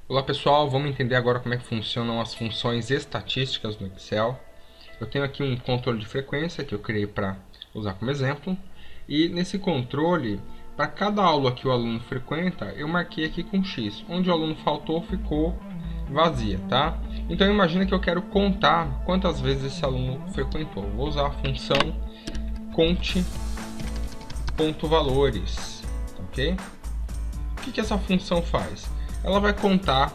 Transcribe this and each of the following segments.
Olá pessoal, vamos entender agora como é que funcionam as funções estatísticas no Excel. Eu tenho aqui um controle de frequência que eu criei para usar como exemplo. E nesse controle, para cada aula que o aluno frequenta, eu marquei aqui com X. Onde o aluno faltou, ficou vazia, tá? Então imagina que eu quero contar quantas vezes esse aluno frequentou. Vou usar a função conte.valores, ok? O que essa função faz? Ela vai contar,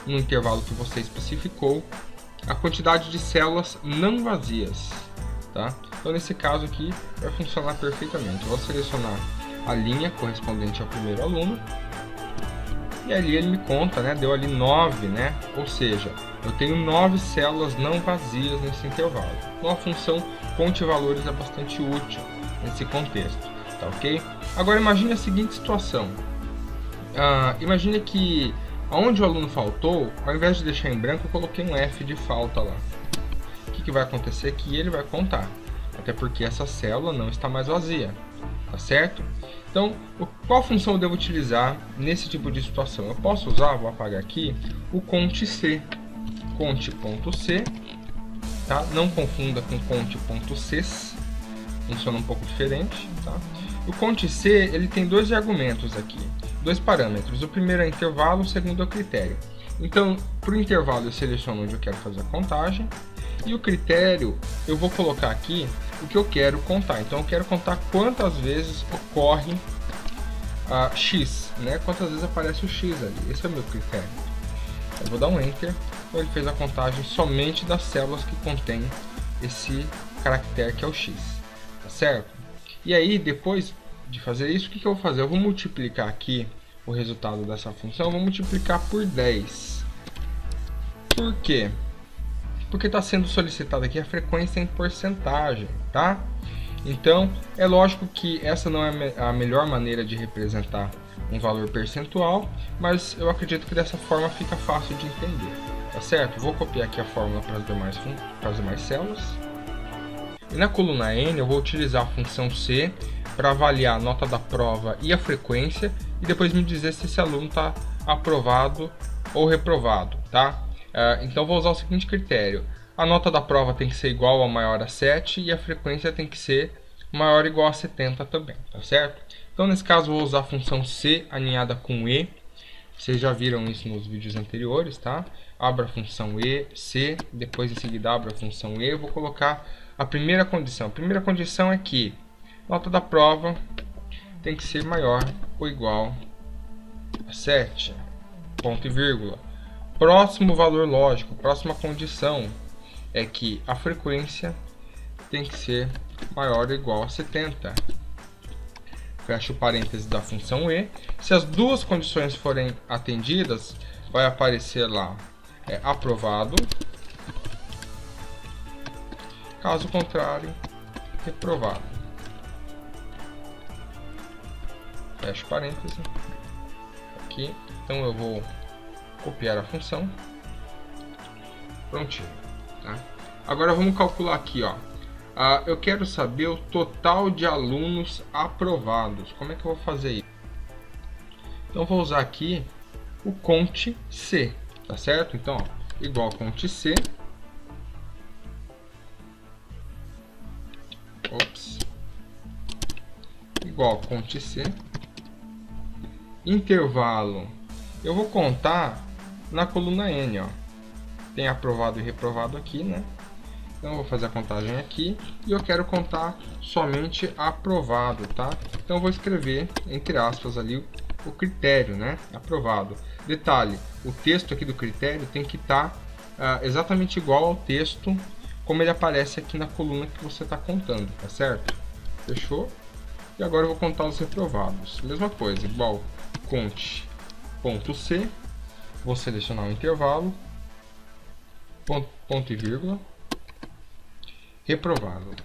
no intervalo que você especificou, a quantidade de células não vazias. Tá? Então, nesse caso aqui, vai funcionar perfeitamente. Eu vou selecionar a linha correspondente ao primeiro aluno. E ali ele me conta, né? Deu ali 9, né? Ou seja, eu tenho 9 células não vazias nesse intervalo. Então, a função conte valores é bastante útil nesse contexto. Tá ok? Agora, imagine a seguinte situação. Imagine que onde o aluno faltou, ao invés de deixar em branco, eu coloquei um F de falta lá. O que vai acontecer? Que ele vai contar, até porque essa célula não está mais vazia, tá certo? Então, qual função eu devo utilizar nesse tipo de situação? Eu posso usar, vou apagar aqui, o conte.c, conte.c, tá? Não confunda com conte.cs, funciona um pouco diferente, tá? O conte.c, ele tem dois argumentos aqui, dois parâmetros. O primeiro é intervalo, o segundo é o critério. Então, para o intervalo eu seleciono onde eu quero fazer a contagem. E o critério, eu vou colocar aqui o que eu quero contar. Então, eu quero contar quantas vezes ocorre X, né? Quantas vezes aparece o X ali. Esse é o meu critério. Eu vou dar um Enter. Então, ele fez a contagem somente das células que contém esse caractere que é o X. Tá certo? E aí, depois de fazer isso, o que eu vou fazer? Eu vou multiplicar aqui o resultado dessa função, eu vou multiplicar por 10. Por quê? Porque está sendo solicitada aqui a frequência em porcentagem, tá? Então, é lógico que essa não é a melhor maneira de representar um valor percentual, mas eu acredito que dessa forma fica fácil de entender, tá certo? Vou copiar aqui a fórmula para as demais células. E na coluna N eu vou utilizar a função C para avaliar a nota da prova e a frequência e depois me dizer se esse aluno está aprovado ou reprovado, tá? Então vou usar o seguinte critério: a nota da prova tem que ser igual ou maior a 7 e a frequência tem que ser maior ou igual a 70 também, tá certo? Então nesse caso vou usar a função C alinhada com E. Vocês já viram isso nos vídeos anteriores, tá? Abra a função E, C, depois em seguida abra a função E. Eu vou colocar a primeira condição. A primeira condição é que a nota da prova tem que ser maior ou igual a 7, ponto e vírgula. Próximo valor lógico, próxima condição é que a frequência tem que ser maior ou igual a 70. Fecho o parênteses da função E. Se as duas condições forem atendidas, vai aparecer lá aprovado. Caso contrário, reprovado. Fecho parênteses. Aqui. Então eu vou copiar a função. Prontinho. Tá? Agora vamos calcular aqui, ó. Eu quero saber o total de alunos aprovados. Como é que eu vou fazer isso? Então vou usar aqui o conte.c, tá certo? Então, ó, igual conte.c. Igual conte.c. Intervalo. Eu vou contar na coluna N, ó. Tem aprovado e reprovado aqui, né? Então eu vou fazer a contagem aqui e eu quero contar somente aprovado, tá? Então eu vou escrever entre aspas ali o critério, né? Aprovado. Detalhe, o texto aqui do critério tem que estar exatamente igual ao texto como ele aparece aqui na coluna que você está contando, tá certo? Fechou? E agora eu vou contar os reprovados. Mesma coisa, igual conte.c, vou selecionar o intervalo, ponto e vírgula, reprovado.